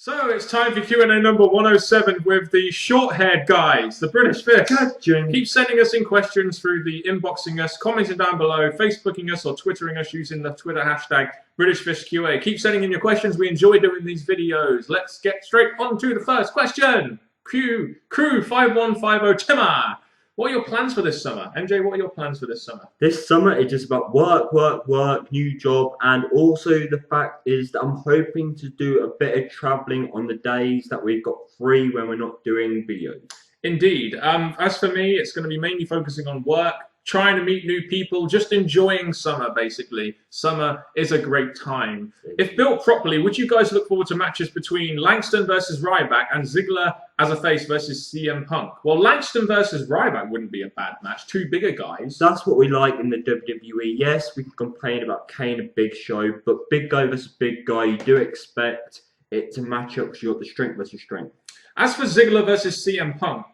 So it's time for Q&A number 107 with the short-haired guys, the British Fist. Keep sending us in questions through the inboxing us, commenting down below, Facebooking us or Twittering us using the Twitter hashtag BritishFistQA. Keep sending in your questions. We enjoy doing these videos. Let's get straight on to the first question. Crew 5150 Timmer. What are your plans for this summer? MJ, what are your plans for this summer? This summer is just about work, new job, and also the fact is that I'm hoping to do a bit of travelling on the days that we've got free when we're not doing videos. Indeed. As for me, it's going to be mainly focusing on work, trying to meet new people, just enjoying summer, basically. Summer is a great time. If built properly, would you guys look forward to matches between Langston versus Ryback and Ziggler as a face versus CM Punk? Well, Langston versus Ryback wouldn't be a bad match. Two bigger guys. That's what we like in the WWE. Yes, we can complain about Kane and Big Show, but big guy versus big guy, you do expect it to match up because you got the strength versus strength. As for Ziggler versus CM Punk,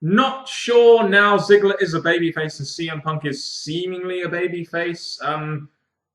not sure now Ziggler is a babyface and CM Punk is seemingly a babyface.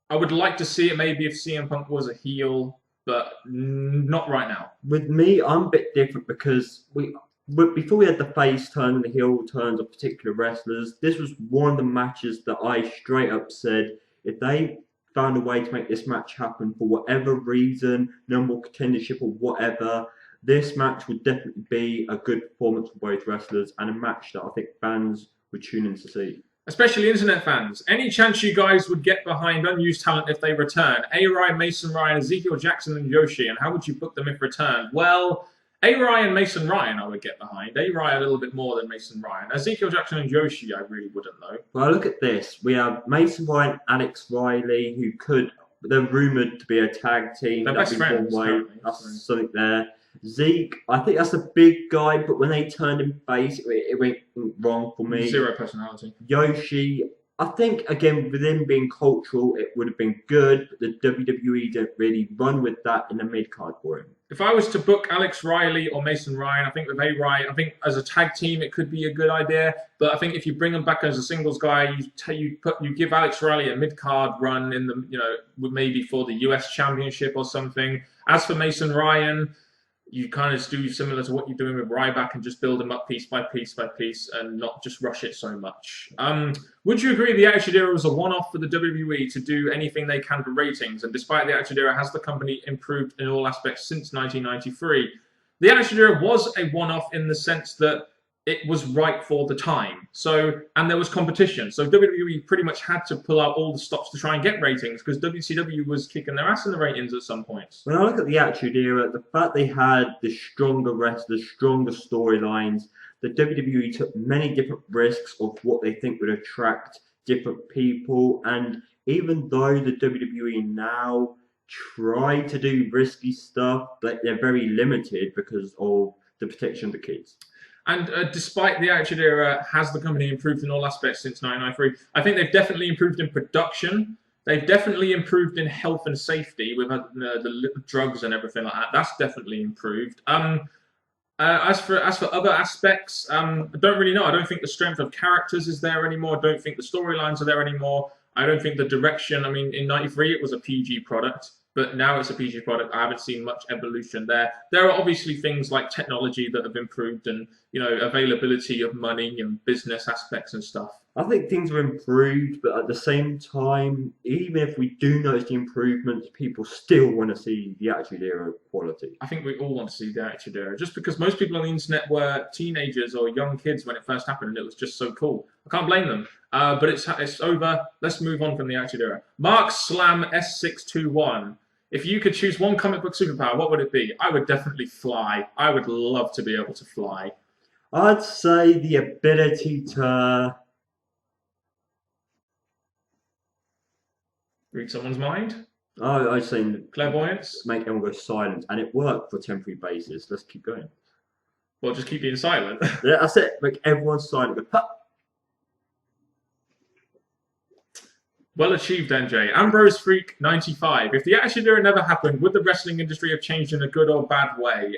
I would like to see it maybe if CM Punk was a heel, but not right now. With me, I'm a bit different because before we had the face turn and the heel turns of particular wrestlers, this was one of the matches that I straight up said, if they found a way to make this match happen for whatever reason, no more contendership or whatever, this match would definitely be a good performance for both wrestlers and a match that I think fans would tune in to see. Especially internet fans. Any chance you guys would get behind unused talent if they return? A-Ryan, Mason Ryan, Ezekiel Jackson and Yoshi, and how would you book them if returned? Well, A-Ryan, Mason Ryan I would get behind. A-Ryan a little bit more than Mason Ryan. Ezekiel Jackson and Yoshi I really wouldn't know. Well, look at this. We have Mason Ryan, Alex Riley, who they're rumoured to be a tag team. They're best friends. That's something there. Zeke, I think that's a big guy, but when they turned him face, it went wrong for me. Zero personality. Yoshi, I think, again, with him being cultural, it would have been good, but the WWE didn't really run with that in the mid-card for him. If I was to book Alex Riley or Mason Ryan, I think with A-Ryan, I think as a tag team it could be a good idea. But I think if you bring them back as a singles guy, you give Alex Riley a mid-card run in the maybe for the US Championship or something. As for Mason Ryan, you kind of do similar to what you're doing with Ryback and just build them up piece by piece by piece and not just rush it so much. Would you agree the Attitude Era was a one-off for the WWE to do anything they can for ratings? And despite the Attitude Era, has the company improved in all aspects since 1993? The Attitude Era was a one-off in the sense that it was right for the time. And there was competition. So WWE pretty much had to pull out all the stops to try and get ratings because WCW was kicking their ass in the ratings at some points. When I look at the Attitude Era, the fact they had the stronger wrestlers, stronger storylines, the WWE took many different risks of what they think would attract different people. And even though the WWE now try to do risky stuff, but they're very limited because of the protection of the kids. And despite the Attitude Era, has the company improved in all aspects since 1993? I think they've definitely improved in production. They've definitely improved in health and safety with the drugs and everything like that. That's definitely improved. As for other aspects, I don't really know. I don't think the strength of characters is there anymore. I don't think the storylines are there anymore. I don't think the direction. I mean, in '93 it was a PG product. But now it's a PG product. I haven't seen much evolution there. There are obviously things like technology that have improved and, availability of money and business aspects and stuff. I think things are improved, but at the same time, even if we do notice the improvements, people still want to see the Attitude Era quality. I think we all want to see the Attitude Era, just because most people on the internet were teenagers or young kids when it first happened, and it was just so cool. I can't blame them. But it's over. Let's move on from the Attitude Era. Mark Slam S621. If you could choose one comic book superpower, what would it be? I would definitely fly. I would love to be able to fly. I'd say the ability to read someone's mind. Oh, I'd say clairvoyance. Make everyone go silent, and it worked for a temporary basis. Let's keep going. Well, just keep being silent. Yeah, that's it. Make everyone silent. Go, ha! Well achieved, NJ. Ambrose Freak 95. If the Attitude Era never happened, would the wrestling industry have changed in a good or bad way?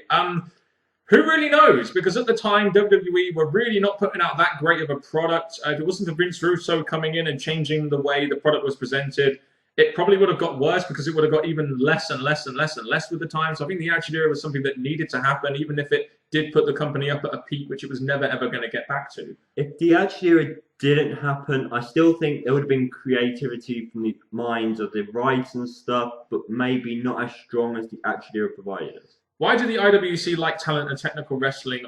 Who really knows? Because at the time, WWE were really not putting out that great of a product. If it wasn't for Vince Russo coming in and changing the way the product was presented, it probably would have got worse because it would have got even less and less and less and less with the time. So I think the Attitude Era was something that needed to happen, even if it did put the company up at a peak, which it was never ever going to get back to. If the Attitude Era didn't happen, I still think there would have been creativity from the minds of the writers and stuff, but maybe not as strong as the Attitude Era provided us. Why do the IWC like talent and technical wrestling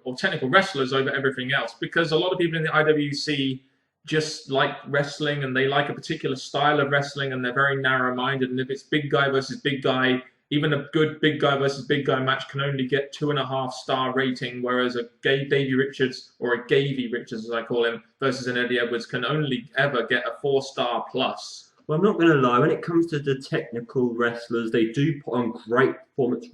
or technical wrestlers over everything else? Because a lot of people in the IWC just like wrestling and they like a particular style of wrestling and they're very narrow-minded. And if it's big guy versus big guy, even a good big guy versus big guy match can only get 2.5-star rating, whereas a Davey Richards or a Gavey Richards, as I call him, versus an Eddie Edwards can only ever get a 4-star plus. Well, I'm not going to lie. When it comes to the technical wrestlers, they do put on great performance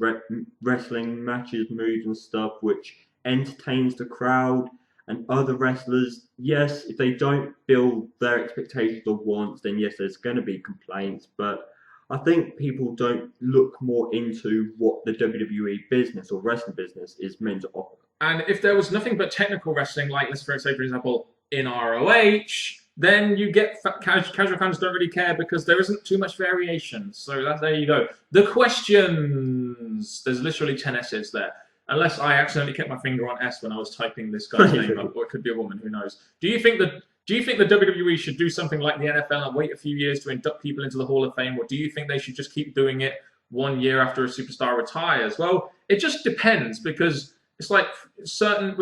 wrestling matches, moves, and stuff, which entertains the crowd. And other wrestlers, yes, if they don't build their expectations or wants, then yes, there's going to be complaints. But I think people don't look more into what the WWE business or wrestling business is meant to offer. And if there was nothing but technical wrestling, like let's say, for example, in ROH, then you get casual fans don't really care because there isn't too much variation. So there you go. The questions. There's literally 10 S's there. Unless I accidentally kept my finger on S when I was typing this guy's name up, or it could be a woman, who knows. Do you think the WWE should do something like the NFL and wait a few years to induct people into the Hall of Fame, or do you think they should just keep doing it 1 year after a superstar retires? Well, it just depends, because it's like with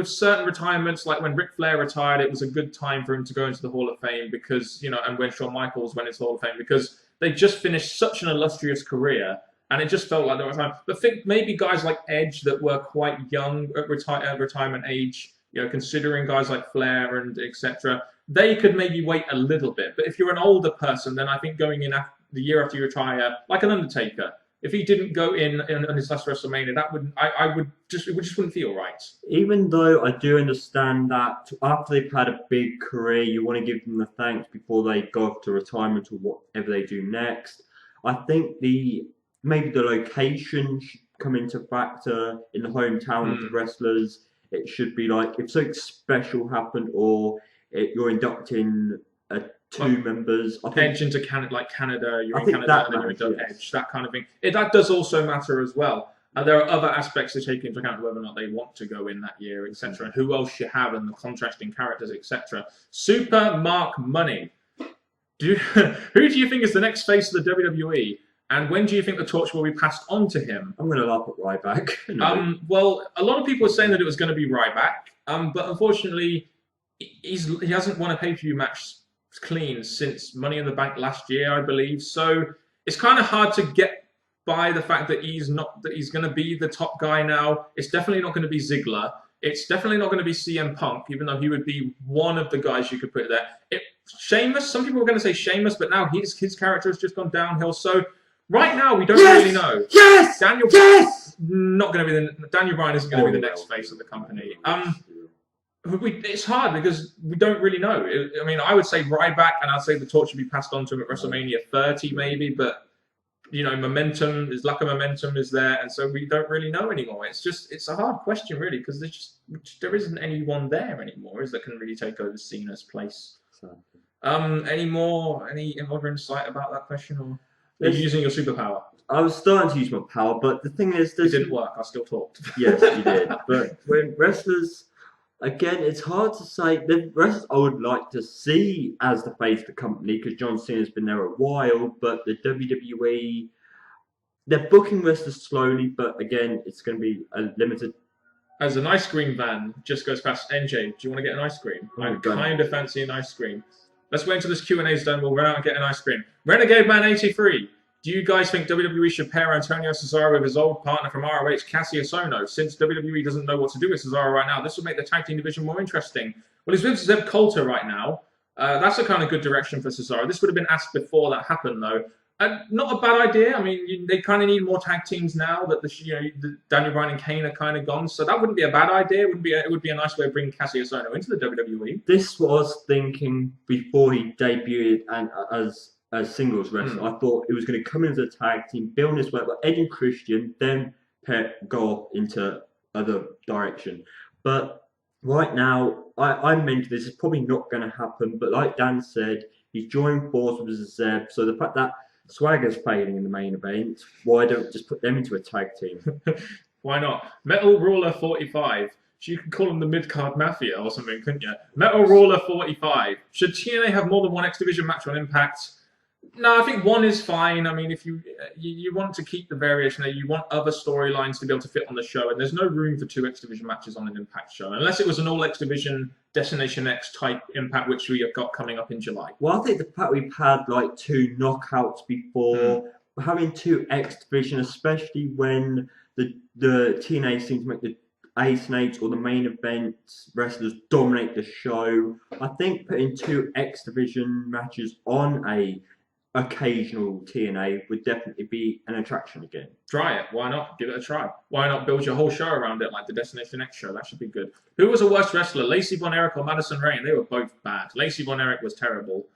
certain retirements, like when Ric Flair retired, it was a good time for him to go into the Hall of Fame because, and when Shawn Michaels went into the Hall of Fame, because they just finished such an illustrious career. And it just felt like there was time. But think maybe guys like Edge that were quite young at retirement age, considering guys like Flair and etc., they could maybe wait a little bit. But if you're an older person, then I think going in the year after you retire, like an Undertaker, if he didn't go in on his last WrestleMania, it just wouldn't feel right. Even though I do understand that after they've had a big career, you want to give them the thanks before they go off to retirement or whatever they do next. I think maybe the location should come into factor in the hometown of the wrestlers. It should be like if something special happened, or you're inducting two members. Edge into Canada, like Canada, you're in Canada, and then you're inducting Edge, that kind of thing. That does also matter as well. There are other aspects to take into account, whether or not they want to go in that year, etc., and who else you have, and the contrasting characters, etc. Super Mark Money. Who do you think is the next face of the WWE? And when do you think the torch will be passed on to him? I'm going to laugh at Ryback. Well, a lot of people are saying that it was going to be Ryback, but unfortunately, he hasn't won a pay-per-view match clean since Money in the Bank last year, I believe. So it's kind of hard to get by the fact that he's going to be the top guy now. It's definitely not going to be Ziggler. It's definitely not going to be CM Punk, even though he would be one of the guys you could put there. Sheamus. Some people were going to say Sheamus, but now his character has just gone downhill. So. Right now, we don't really know. Yes! Daniel not going to be Daniel Bryan isn't going to be the next face of the company. It's hard because we don't really know. I mean, I would say Ryback, and I'd say the torch should be passed on to him at WrestleMania 30, maybe. But momentum is there, and so we don't really know anymore. It's a hard question, really, because there isn't anyone there anymore, that can really take over Cena's place. Any other insight about that question, or? Are you using your superpower? I was starting to use my power, but the thing is... It didn't work. I still talked. Yes, you did. But when wrestlers... Again, it's hard to say. The wrestlers I would like to see as the face of the company, because John Cena's been there a while, but the WWE... They're booking wrestlers slowly, but again, it's going to be a limited... As an ice cream van just goes past, NJ, do you want to get an ice cream? I kind of fancy an ice cream. Let's wait until this Q&A's done. We'll run out and get an ice cream. Renegade Man 83. Do you guys think WWE should pair Antonio Cesaro with his old partner from ROH, Cassius Ohno? Since WWE doesn't know what to do with Cesaro right now, this would make the tag team division more interesting. Well, he's with Zeb Coulter right now. That's a kind of good direction for Cesaro. This would have been asked before that happened, though. Not a bad idea. I mean, they kind of need more tag teams now that the Daniel Bryan and Kane are kind of gone. So that wouldn't be a bad idea. It would be a nice way of bringing Cassius Ohno into the WWE. This was thinking before he debuted and as singles wrestler. I thought it was going to come into the tag team, build his way, like Eddie and Christian, then go off into other direction. But right now, I mentioned this is probably not going to happen. But like Dan said, He's joined forces with Zeb. So the fact that Swagger's failing in the main event, why don't just put them into a tag team? Why not? Metal Ruler 45. So you could call them the mid-card mafia or something, couldn't you? Metal Ruler 45. Should TNA have more than one X Division match on Impact? No, I think one is fine. I mean, if you want to keep the variation there, you want other storylines to be able to fit on the show, and there's no room for two X Division matches on an Impact show, unless it was an all X Division Destination X type Impact, which we have got coming up in July. Well, I think the fact we've had like 2 knockouts before, having 2 X Division, especially when the TNA seem to make the Ace and Eights or the main event wrestlers dominate the show. I think putting 2 X Division matches on a occasional TNA would definitely be an attraction again. Try it. Why not? Give it a try. Why not build your whole show around it like the Destination X show? That should be good. Who was a worse wrestler, Lacey Von Erich or Madison Rayne? They were both bad. Lacey Von Erich was terrible.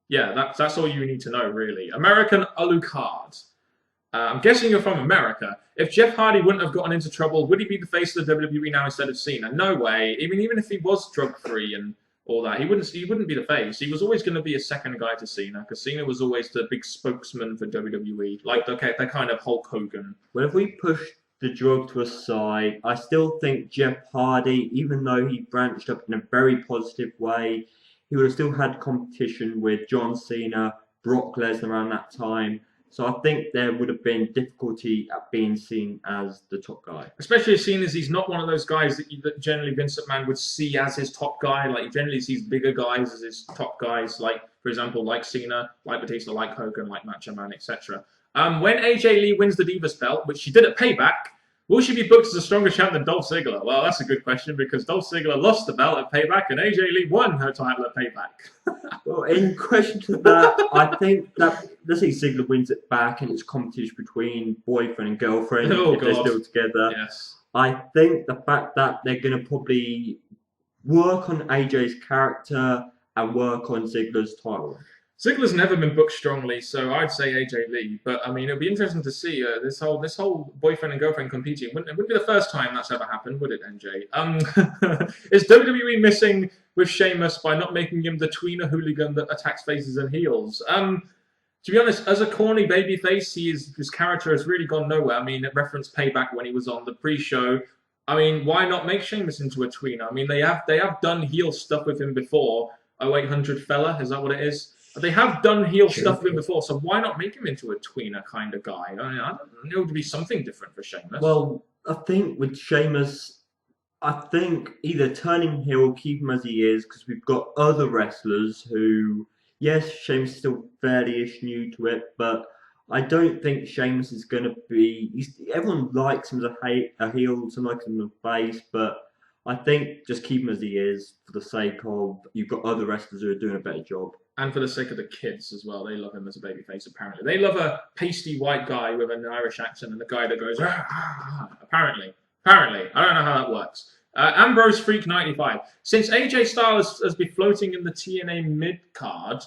Yeah, that's all you need to know, really. American Alucard. I'm guessing you're from America. If Jeff Hardy wouldn't have gotten into trouble, would he be the face of the WWE now instead of Cena? No way. Even if he was drug-free and all that, he wouldn't be the face. He was always going to be a second guy to Cena, because Cena was always the big spokesman for WWE, like the kind of Hulk Hogan. Well, if we push the drug to a side, I still think Jeff Hardy, even though he branched up in a very positive way, he would have still had competition with John Cena, Brock Lesnar around that time. So I think there would have been difficulty at being seen as the top guy. Especially seeing as he's not one of those guys that generally Vince McMahon would see as his top guy. Like, he generally sees bigger guys as his top guys. Like, for example, like Cena, like Batista, like Hogan, like Macho Man, etc. When AJ Lee wins the Divas belt, which she did at Payback, will she be booked as a stronger champ than Dolph Ziggler? Well, that's a good question, because Dolph Ziggler lost the belt at Payback and AJ Lee won her title at Payback. Well, in question to that, I think that, let's say Ziggler wins it back and it's competition between boyfriend and girlfriend, if they're still together. Yes. I think the fact that they're going to probably work on AJ's character and work on Ziggler's title. Ziggler's never been booked strongly, so I'd say AJ Lee. But I mean, it'll be interesting to see this whole boyfriend and girlfriend competing. It wouldn't be the first time that's ever happened, would it, NJ? Is WWE missing with Sheamus by not making him the tweener hooligan that attacks faces and heels? To be honest, as a corny babyface, his character has really gone nowhere. I mean, it referenced Payback when he was on the pre-show. I mean, why not make Sheamus into a tweener? I mean, they have done heel stuff with him before. 0800 fella, is that what it is? They have done heel stuff with him before, so why not make him into a tweener kind of guy? I mean, I don't know, it would be something different for Sheamus. Well, I think with Sheamus, I think either turning heel or keep him as he is, because we've got other wrestlers who, yes, Sheamus is still fairly-ish new to it, but I don't think Sheamus is going to be... everyone likes him as a heel, some like him as a face, but I think just keep him as he is for the sake of you've got other wrestlers who are doing a better job. And for the sake of the kids as well. They love him as a babyface, apparently. They love a pasty white guy with an Irish accent and a guy that goes, ah, ah, ah. Apparently. I don't know how that works. Ambrose Freak 95. Since AJ Styles has been floating in the TNA mid-card,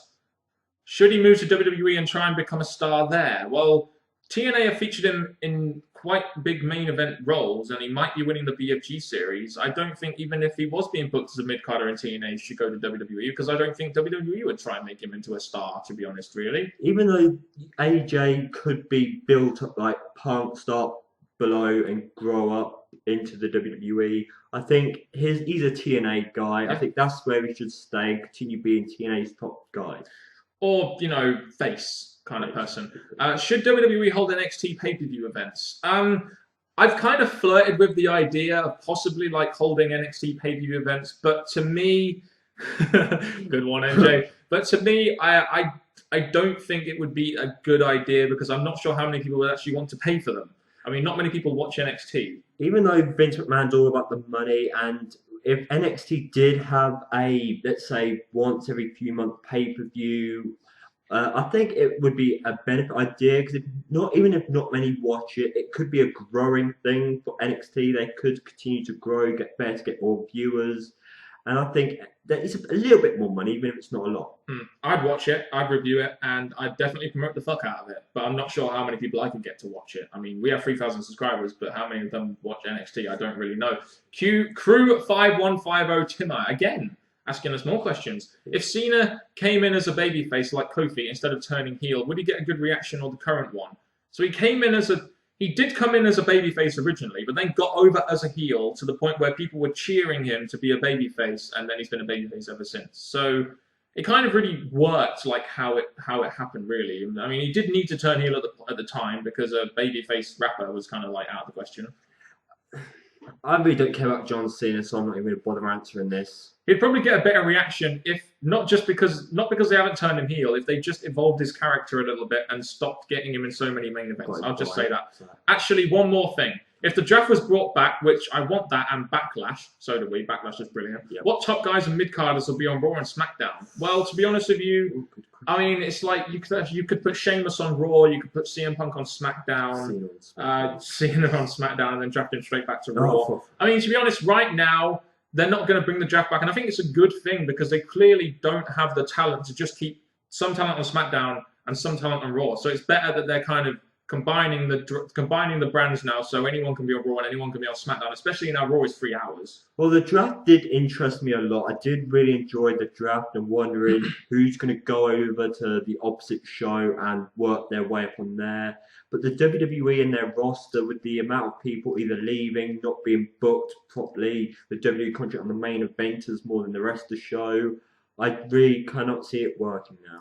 should he move to WWE and try and become a star there? Well, TNA have featured him in quite big main event roles, and he might be winning the BFG series. I don't think even if he was being booked as a mid-carder in TNA, he should go to WWE, because I don't think WWE would try and make him into a star, to be honest, really. Even though AJ could be built up like Punk, start below and grow up into the WWE, I think he's a TNA guy. Yeah. I think that's where he should stay, continue being TNA's top guy. Or, face kind of person. Should WWE hold NXT pay-per-view events? I've kind of flirted with the idea of possibly holding NXT pay-per-view events, but to me, good one, MJ. But to me, I don't think it would be a good idea, because I'm not sure how many people would actually want to pay for them. I mean, not many people watch NXT. Even though Vince McMahon's all about the money, and if NXT did have a, let's say, once every few month pay-per-view, I think it would be a benefit idea, because even if not many watch it, it could be a growing thing for NXT. They could continue to grow, get better, get more viewers. And I think that it's a little bit more money, even if it's not a lot. I'd watch it, I'd review it, and I'd definitely promote the fuck out of it. But I'm not sure how many people I could get to watch it. I mean, we have 3,000 subscribers, but how many of them watch NXT? I don't really know. Crew 5150 Timmer, again. asking us more questions. If Cena came in as a babyface like Kofi instead of turning heel, would he get a good reaction or the current one? So he did come in as a babyface originally, but then got over as a heel to the point where people were cheering him to be a babyface, and then he's been a babyface ever since. So it kind of really worked like how it happened, really. I mean, he did need to turn heel at the time because a babyface rapper was kind of like out of the question. I really don't care about John Cena, so I'm not even going to bother answering this. He'd probably get a better reaction if not because they haven't turned him heel, if they just evolved his character a little bit and stopped getting him in so many main events. I'll just say that. Actually, one more thing. If the draft was brought back, which I want that, and Backlash, so do we. Backlash is brilliant. Yep. What top guys and mid-carders will be on Raw and SmackDown? Well, to be honest with you, I mean, it's like you could put Sheamus on Raw, you could put CM Punk on SmackDown, Cena on SmackDown, and then draft him straight back to Raw. I mean, to be honest, right now, they're not going to bring the draft back, and I think it's a good thing because they clearly don't have the talent to just keep some talent on SmackDown and some talent on Raw. So it's better that they're kind of combining the brands now, so anyone can be on Raw and anyone can be on SmackDown, especially now Raw is 3 hours. Well, the draft did interest me a lot. I did really enjoy the draft and wondering who's going to go over to the opposite show and work their way up on there. But the WWE and their roster, with the amount of people either leaving, not being booked properly, the WWE contract on the main eventers more than the rest of the show, I really cannot see it working now.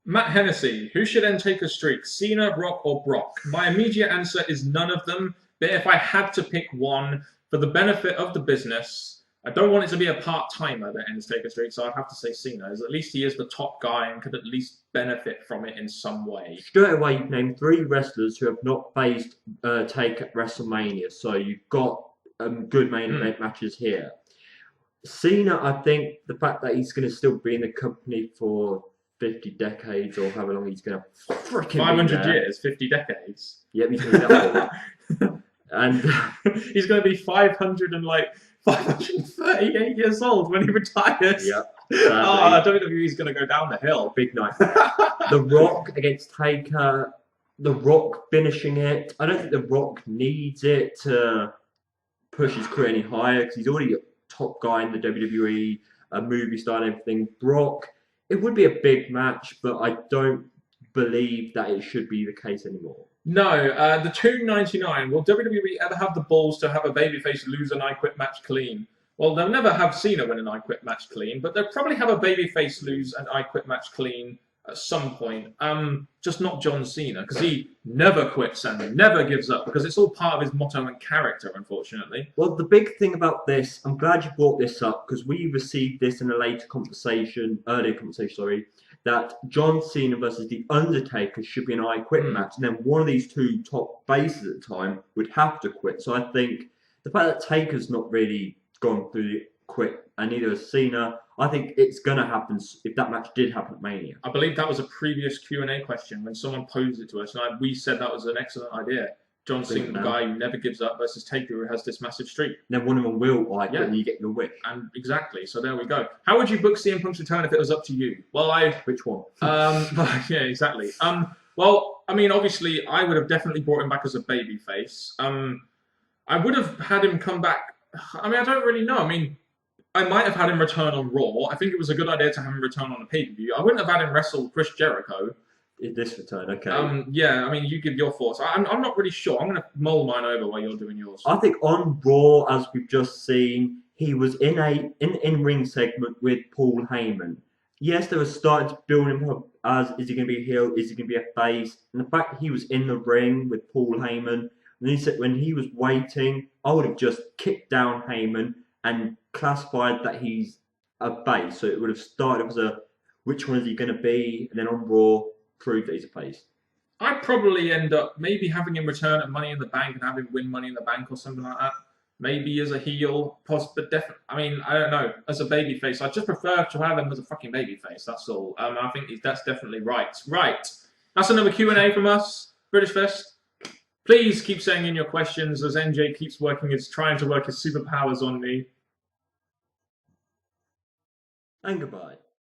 Matt Hennessy, who should end Taker's streak, Cena, Rock, or Brock? My immediate answer is none of them, but if I had to pick one, for the benefit of the business, I don't want it to be a part-timer that ends Taker's streak, so I'd have to say Cena, as at least he is the top guy and could at least benefit from it in some way. Straight away, you've named 3 wrestlers who have not faced Taker at WrestleMania, so you've got good main event matches here. Cena, I think the fact that he's going to still be in the company for 50 decades or however long he's going to freaking 500 years, 50 decades. Yep, he's going to be that old. And he's going to be 538 years old when he retires. Yep. WWE's going to go down the hill. Big night. The Rock against Taker. The Rock finishing it. I don't think The Rock needs it to push his career any higher because he's already a top guy in the WWE, a movie star and everything. Brock. It would be a big match, but I don't believe that it should be the case anymore. No, the $2.99. Will WWE ever have the balls to have a babyface lose an I Quit match clean? Well, they'll never have Cena win an I Quit match clean, but they'll probably have a babyface lose an I Quit match clean at some point. Just not John Cena, because he never quits and never gives up, because it's all part of his motto and character, unfortunately. Well, the big thing about this, I'm glad you brought this up, because we received this in a earlier conversation, that John Cena versus The Undertaker should be an I Quit match, and then one of these 2 top bases at the time would have to quit. So I think the fact that Taker's not really gone through the quit, and neither has Cena, I think it's going to happen if that match did happen at Mania. I believe that was a previous Q&A question when someone posed it to us, and we said that was an excellent idea. John Cena, the guy who never gives up, versus Taker, who has this massive streak. Then one of them will quit and you get your wish. And exactly, so there we go. How would you book CM Punk's return if it was up to you? Well, Which one? Yeah, exactly. Well, I mean, obviously, I would have definitely brought him back as a babyface. I would have had him come back. I mean, I don't really know. I mean, I might have had him return on Raw. I think it was a good idea to have him return on a pay-per-view. I wouldn't have had him wrestle Chris Jericho. In this return, okay. Yeah, I mean, you give your thoughts. I'm not really sure. I'm going to mull mine over while you're doing yours. I think on Raw, as we've just seen, he was in in-ring segment with Paul Heyman. Yes, they were starting to build him up as, is he going to be a heel? Is he going to be a face? And the fact that he was in the ring with Paul Heyman, and he said when he was waiting, I would have just kicked down Heyman and classified that he's a face. So it would have started as a, which one is he going to be? And then on Raw, prove that he's a face. I'd probably end up maybe having him return at Money in the Bank and have him win Money in the Bank or something like that. Maybe as a heel, but definitely. I mean, I don't know. As a babyface, I just prefer to have him as a fucking babyface. That's all. I think that's definitely right. Right. That's another Q&A from us, British Fest. Please keep sending in your questions as NJ keeps trying to work his superpowers on me. And goodbye.